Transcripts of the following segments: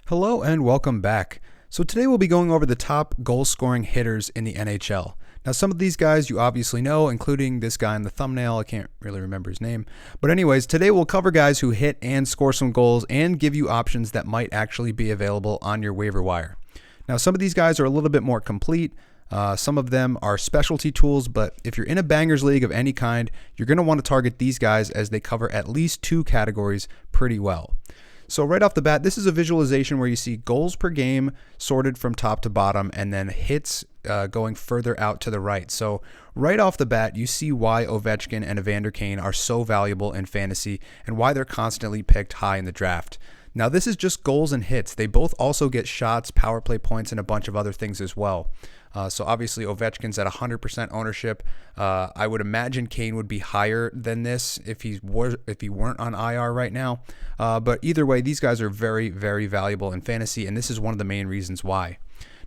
Hello and welcome back. So today we'll be going over the top goal-scoring hitters in the NHL. Now some of these guys you obviously know, including this guy in the thumbnail. I can't really remember his name. But anyways, today we'll cover guys who hit and score some goals and give you options that might actually be available on your waiver wire. Now some of these guys are a little bit more complete. Some of them are specialty tools, but if you're in a bangers league of any kind, you're going to want to target these guys as they cover at least two categories pretty well. So right off the bat, this is a visualization where you see goals per game sorted from top to bottom and then hits going further out to the right. So right off the bat, you see why Ovechkin and Evander Kane are so valuable in fantasy and why they're constantly picked high in the draft. Now this is just goals and hits. They both also get shots, power play points, and a bunch of other things as well. So obviously Ovechkin's at 100% ownership. I would imagine Kane would be higher than this if he weren't on IR right now. But either way, these guys are very, very valuable in fantasy, and this is one of the main reasons why.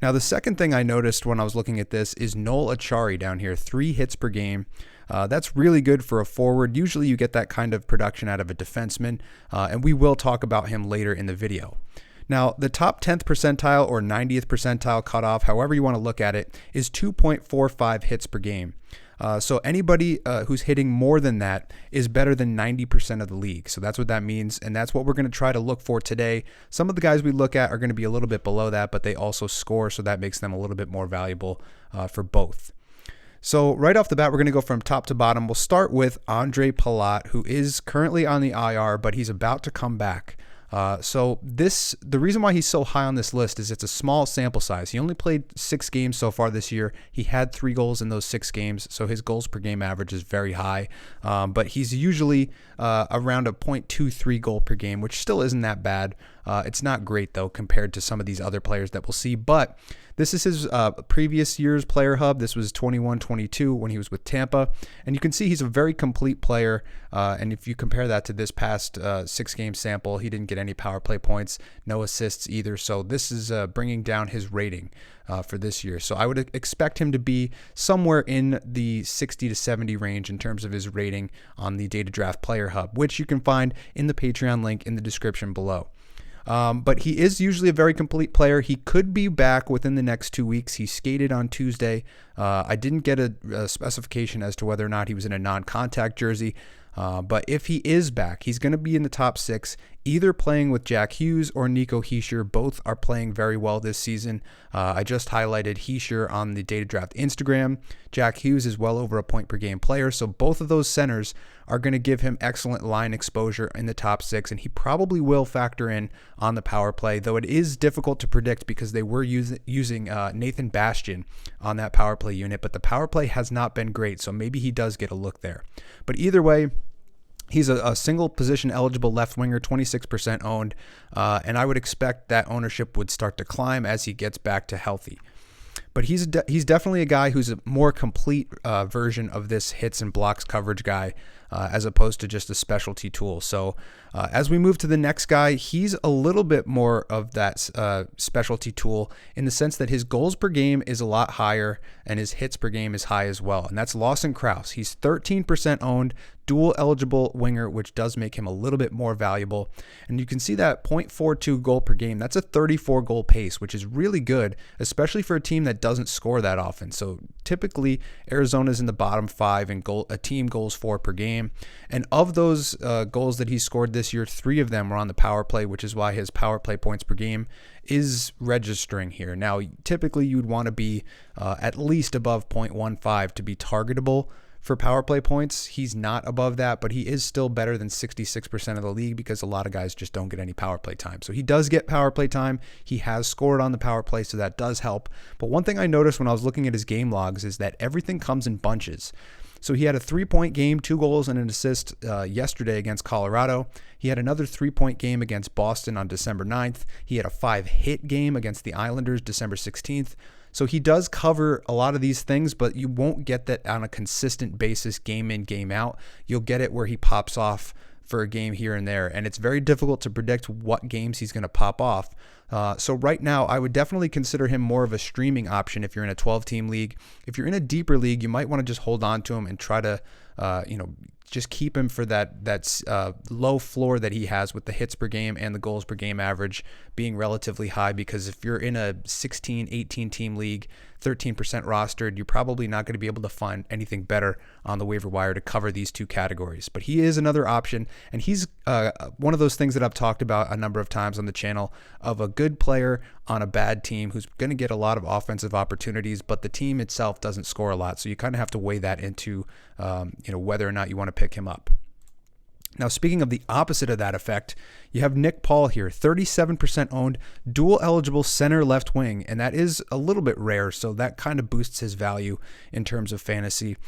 Now the second thing I noticed when I was looking at this is Noel Acciari down here, 3 hits per game. That's really good for a forward. Usually you get that kind of production out of a defenseman, and we will talk about him later in the video. Now, the top 10th percentile or 90th percentile cutoff, however you want to look at it, is 2.45 hits per game. So anybody who's hitting more than that is better than 90% of the league. So that's what that means, and that's what we're going to try to look for today. Some of the guys we look at are going to be a little bit below that, but they also score, so that makes them a little bit more valuable for both. So right off the bat, we're going to go from top to bottom. We'll start with Ondrej Palat, who is currently on the IR, but he's about to come back. The reason why he's so high on this list is it's a small sample size. He only played 6 games so far this year. He had 3 goals in those 6 games, so his goals per game average is very high. But he's usually around a 0.23 goal per game, which still isn't that bad. It's not great though compared to some of these other players that we'll see, but this is his previous year's player hub. This was 21-22 when he was with Tampa, and you can see he's a very complete player. And if you compare that to this past 6-game sample, he didn't get any power play points, no assists either. So this is bringing down his rating for this year. So I would expect him to be somewhere in the 60 to 70 range in terms of his rating on the Data Draft Player Hub, which you can find in the Patreon link in the description below. But he is usually a very complete player. He could be back within the next 2 weeks. He skated on Tuesday. I didn't get a specification as to whether or not he was in a non-contact jersey. But if he is back, he's going to be in the top 6, either playing with Jack Hughes or Nico Hischier. Both are playing very well this season. I just highlighted Hischier on the Data Draft Instagram. Jack Hughes is well over a point per game player, so both of those centers are going to give him excellent line exposure in the top 6, and he probably will factor in on the power play, though it is difficult to predict because they were using Nathan Bastian on that power play unit, but the power play has not been great, so maybe he does get a look there. But either way, he's a single position eligible left winger, 26% owned, and I would expect that ownership would start to climb as he gets back to healthy. But he's definitely a guy who's a more complete version of this hits and blocks coverage guy as opposed to just a specialty tool. So as we move to the next guy, he's a little bit more of that specialty tool in the sense that his goals per game is a lot higher and his hits per game is high as well. And that's Lawson Crouse. He's 13% owned, dual eligible winger, which does make him a little bit more valuable. And you can see that 0.42 goal per game. That's a 34 goal pace, which is really good, especially for a team that doesn't score that often. So typically Arizona's in the bottom 5 in team goals for per game. And of those goals that he scored this year, 3 of them were on the power play, which is why his power play points per game is registering here. Now, typically you'd want to be at least above 0.15 to be targetable for power play points. He's not above that, but he is still better than 66% of the league because a lot of guys just don't get any power play time. So he does get power play time. He has scored on the power play, so that does help. But one thing I noticed when I was looking at his game logs is that everything comes in bunches. So he had a 3-point game, 2 goals and an assist yesterday against Colorado. He had another 3-point game against Boston on December 9th. He had a 5-hit game against the Islanders December 16th. So he does cover a lot of these things, but you won't get that on a consistent basis, game in, game out. You'll get it where he pops off for a game here and there, and it's very difficult to predict what games he's going to pop off. So right now, I would definitely consider him more of a streaming option if you're in a 12-team league. If you're in a deeper league, you might want to just hold on to him and try to just keep him for that low floor that he has with the hits per game and the goals per game average being relatively high, because if you're in a 16, 18 team league, 13% rostered, you're probably not going to be able to find anything better on the waiver wire to cover these two categories. But he is another option, and he's one of those things that I've talked about a number of times on the channel, of a good player on a bad team who's going to get a lot of offensive opportunities, but the team itself doesn't score a lot. So you kind of have to weigh that into whether or not you want to pick him up. Now, speaking of the opposite of that effect, you have Nick Paul here, 37% owned, dual eligible center left wing, and that is a little bit rare, so that kind of boosts his value in terms of fantasy.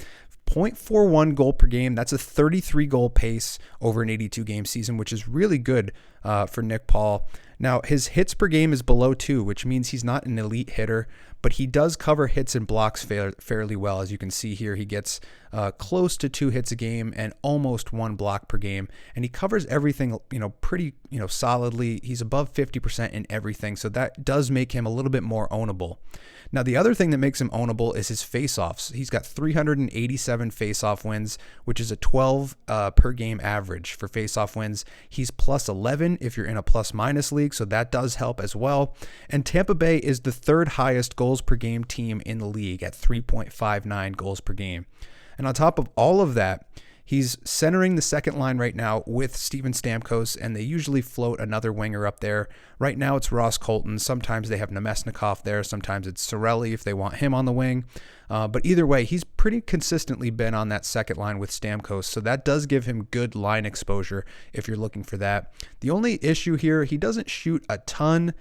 0.41 goal per game, that's a 33 goal pace over an 82 game season, which is really good for Nick Paul. Now, his hits per game is below 2, which means he's not an elite hitter, but he does cover hits and blocks fairly well. As you can see here, he gets close to 2 hits a game and almost 1 block per game, and he covers everything, pretty, solidly. He's above 50% in everything, so that does make him a little bit more ownable. Now, the other thing that makes him ownable is his faceoffs. He's got 387 faceoff wins, which is a 12 per game average for faceoff wins. He's plus 11 if you're in a plus minus league, so that does help as well. And Tampa Bay is the third highest goals per game team in the league at 3.59 goals per game. And on top of all of that, he's centering the second line right now with Steven Stamkos, and they usually float another winger up there. Right now it's Ross Colton. Sometimes they have Nemesnikov there. Sometimes it's Cirelli if they want him on the wing. But either way, he's pretty consistently been on that second line with Stamkos, so that does give him good line exposure if you're looking for that. The only issue here, he doesn't shoot a ton.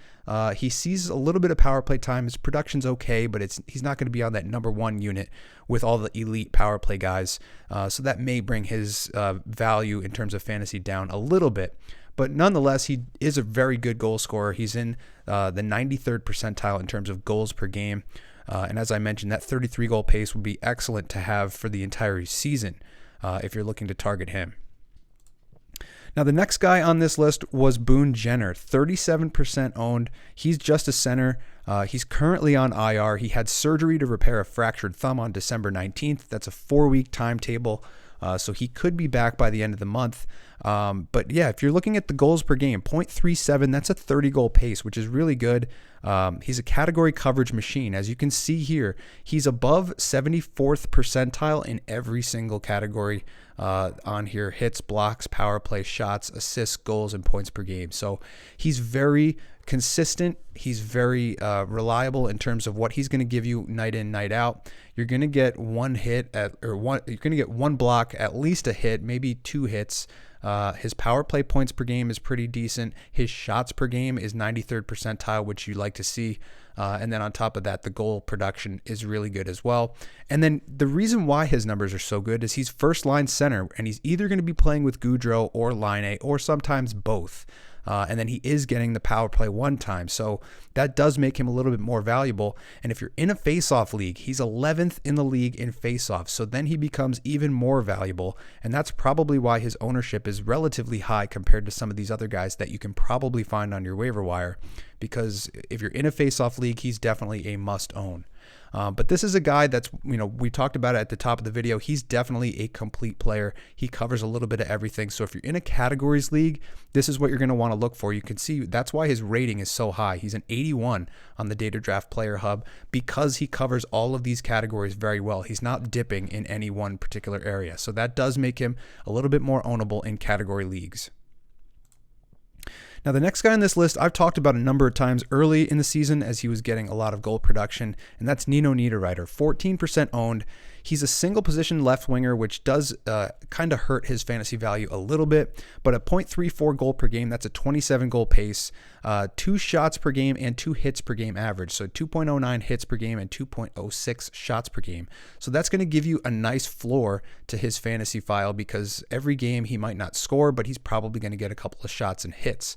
He sees a little bit of power play time. His production's okay, but he's not going to be on that number one unit with all the elite power play guys. So that may bring his value in terms of fantasy down a little bit. But nonetheless, he is a very good goal scorer. He's in the 93rd percentile in terms of goals per game. And as I mentioned, that 33 goal pace would be excellent to have for the entire season if you're looking to target him. Now, the next guy on this list was Boone Jenner, 37% owned. He's just a center. He's currently on IR. He had surgery to repair a fractured thumb on December 19th. That's a 4-week timetable. So he could be back by the end of the month. But yeah, if you're looking at the goals per game, 0.37, that's a 30 goal pace, which is really good. He's a category coverage machine. As you can see here, he's above 74th percentile in every single category on here: hits, blocks, power play, shots, assists, goals, and points per game. So he's very consistent. He's very reliable in terms of what he's going to give you night in, night out. You're going to get you're going to get one block, at least a hit, maybe 2 hits. His power play points per game is pretty decent. His shots per game is 93rd percentile, which you like to see. And then on top of that, the goal production is really good as well. And then the reason why his numbers are so good is he's first line center, and he's either going to be playing with Gaudreau or Laine, or sometimes both. And then he is getting the power play one time. So that does make him a little bit more valuable. And if you're in a face-off league, he's 11th in the league in face-off. So then he becomes even more valuable. And that's probably why his ownership is relatively high compared to some of these other guys that you can probably find on your waiver wire. Because if you're in a face-off league, he's definitely a must-own. But this is a guy that's, we talked about it at the top of the video. He's definitely a complete player. He covers a little bit of everything. So if you're in a categories league, this is what you're going to want to look for. You can see that's why his rating is so high. He's an 81 on the Data Draft Player Hub because he covers all of these categories very well. He's not dipping in any one particular area. So that does make him a little bit more ownable in category leagues. Now, the next guy on this list I've talked about a number of times early in the season as he was getting a lot of goal production, and that's Nino Niederreiter, 14% owned. He's a single position left winger, which does kind of hurt his fantasy value a little bit, but a 0.34 goal per game, that's a 27 goal pace, 2 shots per game and 2 hits per game average. So 2.09 hits per game and 2.06 shots per game. So that's going to give you a nice floor to his fantasy file because every game he might not score, but he's probably going to get a couple of shots and hits.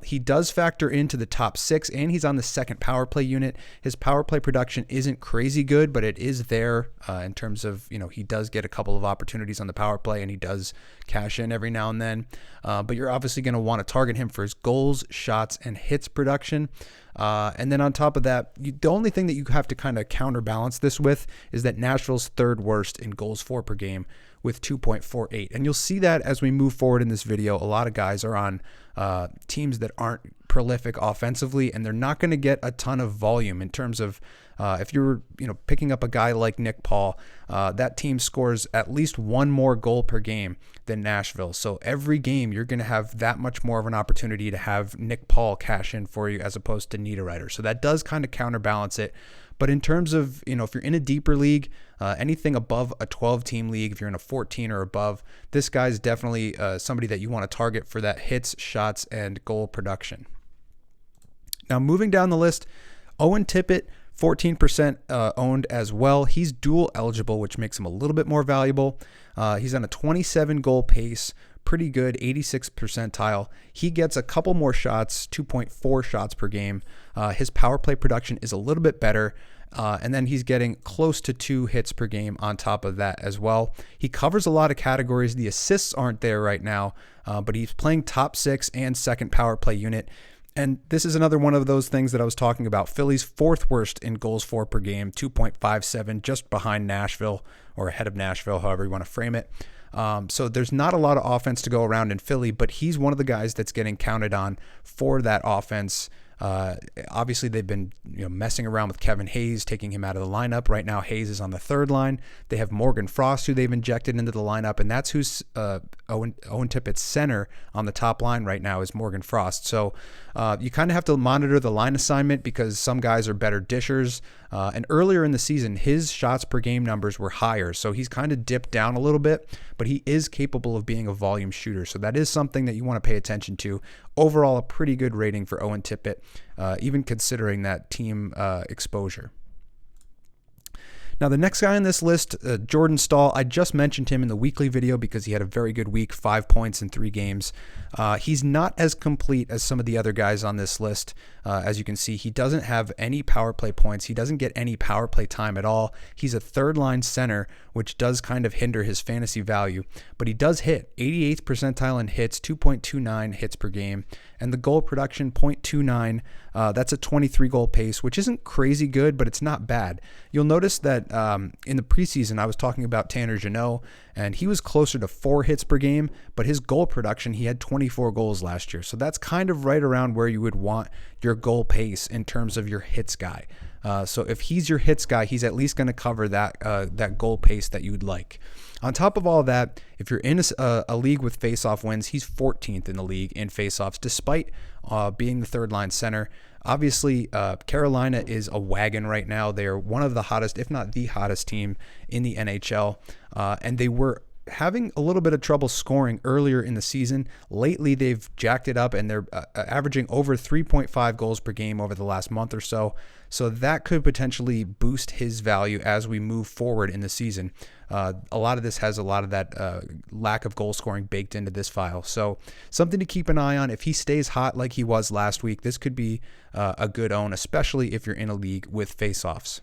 He does factor into the top 6, and he's on the second power play unit. His power play production isn't crazy good, but it is there in terms of, he does get a couple of opportunities on the power play, and he does cash in every now and then. But you're obviously going to want to target him for his goals, shots, and hits production. And then on top of that, the only thing that you have to kind of counterbalance this with is that Nashville's third worst in goals for per game, with 2.48. And you'll see that as we move forward in this video, a lot of guys are on teams that aren't prolific offensively, and they're not going to get a ton of volume in terms of if you're picking up a guy like Nick Paul, that team scores at least one more goal per game than Nashville. So every game you're going to have that much more of an opportunity to have Nick Paul cash in for you as opposed to Niederreiter. So that does kind of counterbalance it. But in terms of, if you're in a deeper league, anything above a 12-team league, if you're in a 14 or above, this guy's definitely somebody that you want to target for that hits, shots, and goal production. Now, moving down the list, Owen Tippett, 14% owned as well. He's dual eligible, which makes him a little bit more valuable. He's on a 27 goal pace, pretty good, 86th percentile. He gets a couple more shots, 2.4 shots per game. His power play production is a little bit better. And then he's getting close to 2 hits per game on top of that as well. He covers a lot of categories. The assists aren't there right now, but he's playing top 6 and second power play unit. And this is another one of those things that I was talking about. Philly's 4th worst in goals for per game, 2.57, just behind Nashville, or ahead of Nashville, however you want to frame it. So there's not a lot of offense to go around in Philly, but he's one of the guys that's getting counted on for that offense. Obviously, they've been messing around with Kevin Hayes, taking him out of the lineup. Right now, Hayes is on the 3rd line. They have Morgan Frost, who they've injected into the lineup, and that's who's Owen Tippett's center on the top line right now is Morgan Frost. So you kind of have to monitor the line assignment because some guys are better dishers. And earlier in the season, his shots per game numbers were higher, so he's kind of dipped down a little bit, but he is capable of being a volume shooter. So that is something that you want to pay attention to. Overall, a pretty good rating for Owen Tippett, even considering that team exposure. Now, the next guy on this list, Jordan Staal, I just mentioned him in the weekly video because he had a very good week, 5 points in 3 games. He's not as complete as some of the other guys on this list. As you can see, he doesn't have any power play points. He doesn't get any power play time at all. He's a 3rd-line center, which does kind of hinder his fantasy value. But he does hit 88th percentile in hits, 2.29 hits per game. And the goal production, 0.29. That's a 23-goal pace, which isn't crazy good, but it's not bad. You'll notice that in the preseason, I was talking about Tanner Jeannot, and he was closer to 4 hits per game, but his goal production, he had 24 goals last year. So that's kind of right around where you would want your goal pace in terms of your hits guy. So if he's your hits guy, he's at least going to cover that goal pace that you would like. On top of all that, if you're in a league with faceoff wins, he's 14th in the league in faceoffs, despite being the 3rd-line center. Obviously, Carolina is a wagon right now. They are one of the hottest, if not the hottest team in the NHL, and they were having a little bit of trouble scoring earlier in the season. Lately, they've jacked it up, and they're averaging over 3.5 goals per game over the last month or so. So that could potentially boost his value as we move forward in the season. A lot of this has a lot of that lack of goal scoring baked into this file. So something to keep an eye on. If he stays hot like he was last week, this could be a good own, especially if you're in a league with faceoffs.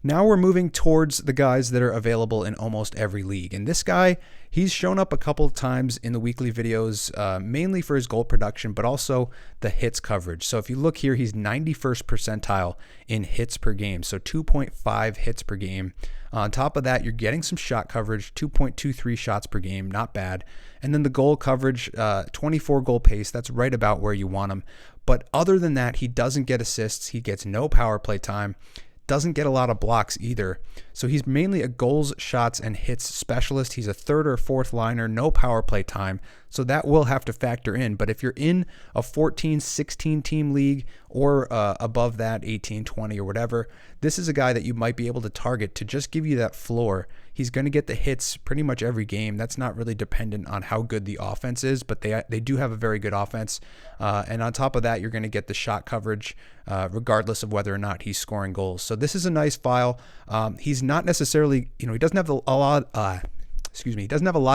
Now we're moving towards the guys that are available in almost every league. And this guy, he's shown up a couple of times in the weekly videos, mainly for his goal production, but also the hits coverage. So if you look here, he's 91st percentile in hits per game, so 2.5 hits per game. On top of that, you're getting some shot coverage, 2.23 shots per game, not bad. And then the goal coverage, 24 goal pace, that's right about where you want him. But other than that, he doesn't get assists. He gets no power play time. Doesn't get a lot of blocks either. So he's mainly a goals, shots, and hits specialist. He's a 3rd or 4th liner, no power play time. So that will have to factor in. But if you're in a 14, 16 team league or above that, 18, 20 or whatever, this is a guy that you might be able to target to just give you that floor. He's going to get the hits pretty much every game. That's not really dependent on how good the offense is, but they do have a very good offense. And on top of that, you're going to get the shot coverage regardless of whether or not he's scoring goals. So this is a nice file. He's not necessarily, he doesn't have a lot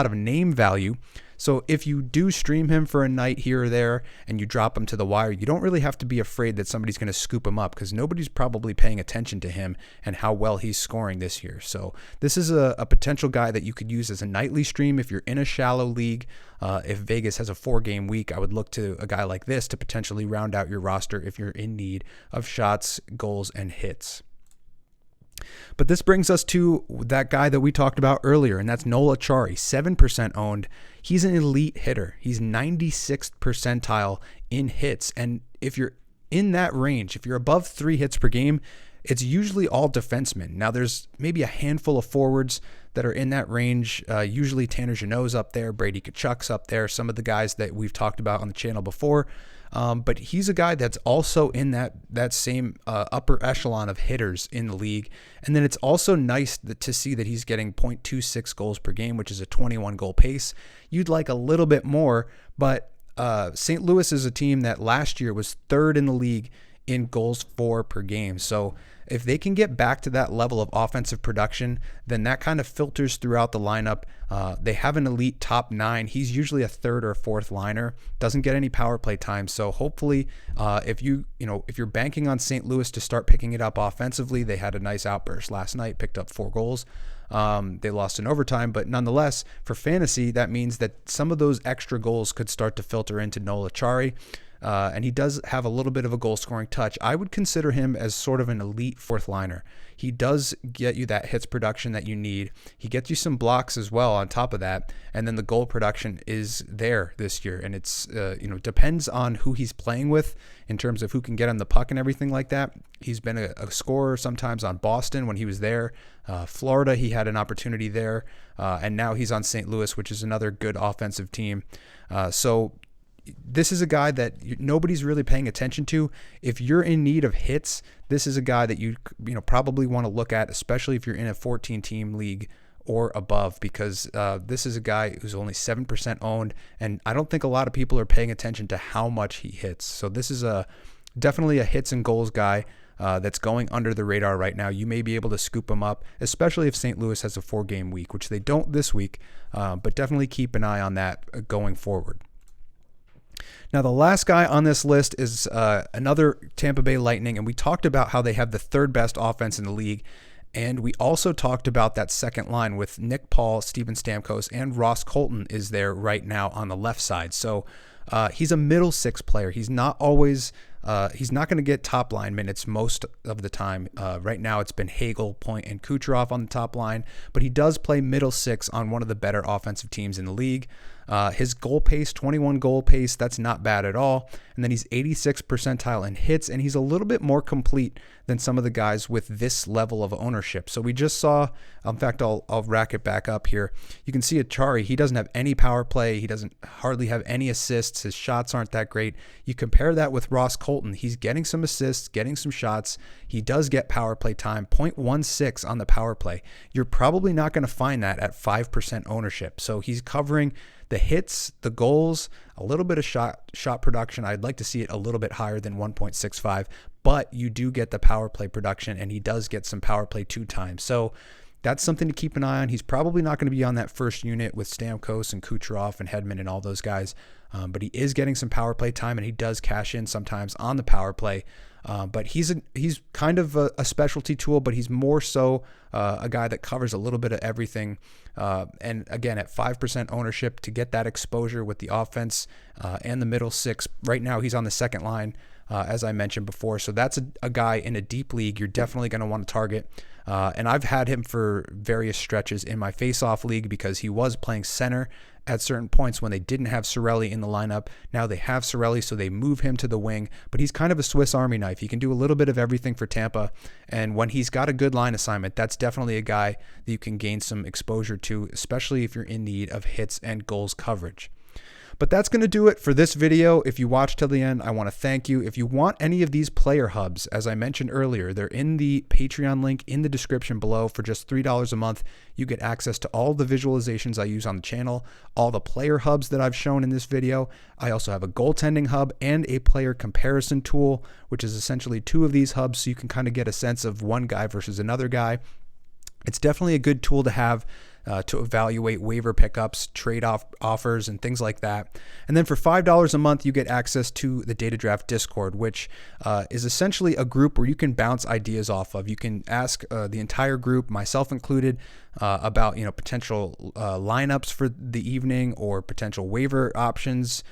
of name value. So if you do stream him for a night here or there and you drop him to the wire, you don't really have to be afraid that somebody's going to scoop him up because nobody's probably paying attention to him and how well he's scoring this year. So this is a potential guy that you could use as a nightly stream if you're in a shallow league. If Vegas has a 4-game week, I would look to a guy like this to potentially round out your roster if you're in need of shots, goals, and hits. But this brings us to that guy that we talked about earlier, and that's Noel Acciari, 7% owned. He's an elite hitter. He's 96th percentile in hits. And if you're in that range, if you're above 3 hits per game, it's usually all defensemen. Now, there's maybe a handful of forwards that are in that range. Usually Tanner Jeannot's up there, Brady Tkachuk's up there, some of the guys that we've talked about on the channel before. But he's a guy that's also in that same upper echelon of hitters in the league. And then it's also nice to see that he's getting 0.26 goals per game, which is a 21 goal pace. You'd like a little bit more, but St. Louis is a team that last year was 3rd in the league in goals for per game. So if they can get back to that level of offensive production, then that kind of filters throughout the lineup. They have an elite top 9. He's usually a 3rd or 4th liner, doesn't get any power play time. So hopefully if you're banking on St. Louis to start picking it up offensively, they had a nice outburst last night, picked up 4 goals. They lost in overtime, but nonetheless, for fantasy, that means that some of those extra goals could start to filter into Noel Acciari. And he does have a little bit of a goal-scoring touch. I would consider him as sort of an elite 4th liner. He does get you that hits production that you need. He gets you some blocks as well on top of that. And then the goal production is there this year. And it's, depends on who he's playing with in terms of who can get on the puck and everything like that. He's been a scorer sometimes on Boston when he was there. Florida, he had an opportunity there. And now he's on St. Louis, which is another good offensive team. So this is a guy that nobody's really paying attention to. If you're in need of hits, this is a guy that you probably want to look at, especially if you're in a 14-team league or above, because this is a guy who's only 7% owned, and I don't think a lot of people are paying attention to how much he hits. So this is definitely a hits and goals guy that's going under the radar right now. You may be able to scoop him up, especially if St. Louis has a 4-game week, which they don't this week, but definitely keep an eye on that going forward. Now, the last guy on this list is another Tampa Bay Lightning, and we talked about how they have the 3rd best offense in the league, and we also talked about that second line with Nick Paul, Steven Stamkos, and Ross Colton is there right now on the left side. So he's a middle 6 player. He's not always he's not going to get top line minutes most of the time. Right now it's been Hagel, Point, and Kucherov on the top line, but he does play middle 6 on one of the better offensive teams in the league. His goal pace, 21 goal pace, that's not bad at all. And then he's 86th percentile in hits, and he's a little bit more complete than some of the guys with this level of ownership. So we just saw, in fact, I'll rack it back up here. You can see Acciari, he doesn't have any power play. He doesn't hardly have any assists. His shots aren't that great. You compare that with Ross Colton. He's getting some assists, getting some shots. He does get power play time, 0.16 on the power play. You're probably not going to find that at 5% ownership. So he's covering the hits, the goals, a little bit of shot production. I'd like to see it a little bit higher than 1.65, but you do get the power play production, and he does get some power play 2 times. So that's something to keep an eye on. He's probably not going to be on that first unit with Stamkos and Kucherov and Hedman and all those guys, but he is getting some power play time, and he does cash in sometimes on the power play. But he's kind of a specialty tool, but he's more so a guy that covers a little bit of everything. And again, at 5% ownership to get that exposure with the offense and the middle 6. Right now, he's on the second line, as I mentioned before. So that's a guy in a deep league you're definitely going to want to target. And I've had him for various stretches in my face-off league because he was playing center at certain points when they didn't have Cirelli in the lineup. Now they have Cirelli, so they move him to the wing, but he's kind of a Swiss Army knife. He can do a little bit of everything for Tampa, and when he's got a good line assignment, that's definitely a guy that you can gain some exposure to, especially if you're in need of hits and goals coverage. But that's going to do it for this video. If you watched till the end, I want to thank you. If you want any of these player hubs, as I mentioned earlier, they're in the Patreon link in the description below. For just $3 a month, you get access to all the visualizations I use on the channel, all the player hubs that I've shown in this video. I also have a goaltending hub and a player comparison tool, which is essentially 2 of these hubs, so you can kind of get a sense of one guy versus another guy. It's definitely a good tool to have to evaluate waiver pickups, trade-off offers, and things like that. And then for $5 a month, you get access to the Data Draft Discord, which is essentially a group where you can bounce ideas off of. You can ask the entire group, myself included, about potential lineups for the evening or potential waiver options,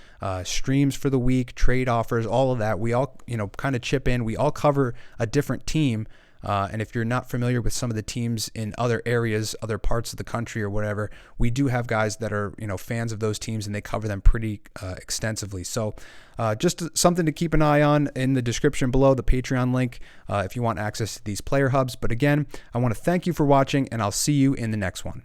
streams for the week, trade offers, all of that. We all kind of chip in. We all cover a different team. And if you're not familiar with some of the teams in other areas, other parts of the country or whatever, we do have guys that are, fans of those teams, and they cover them pretty extensively. So just something to keep an eye on in the description below, the Patreon link, if you want access to these player hubs. But again, I want to thank you for watching, and I'll see you in the next one.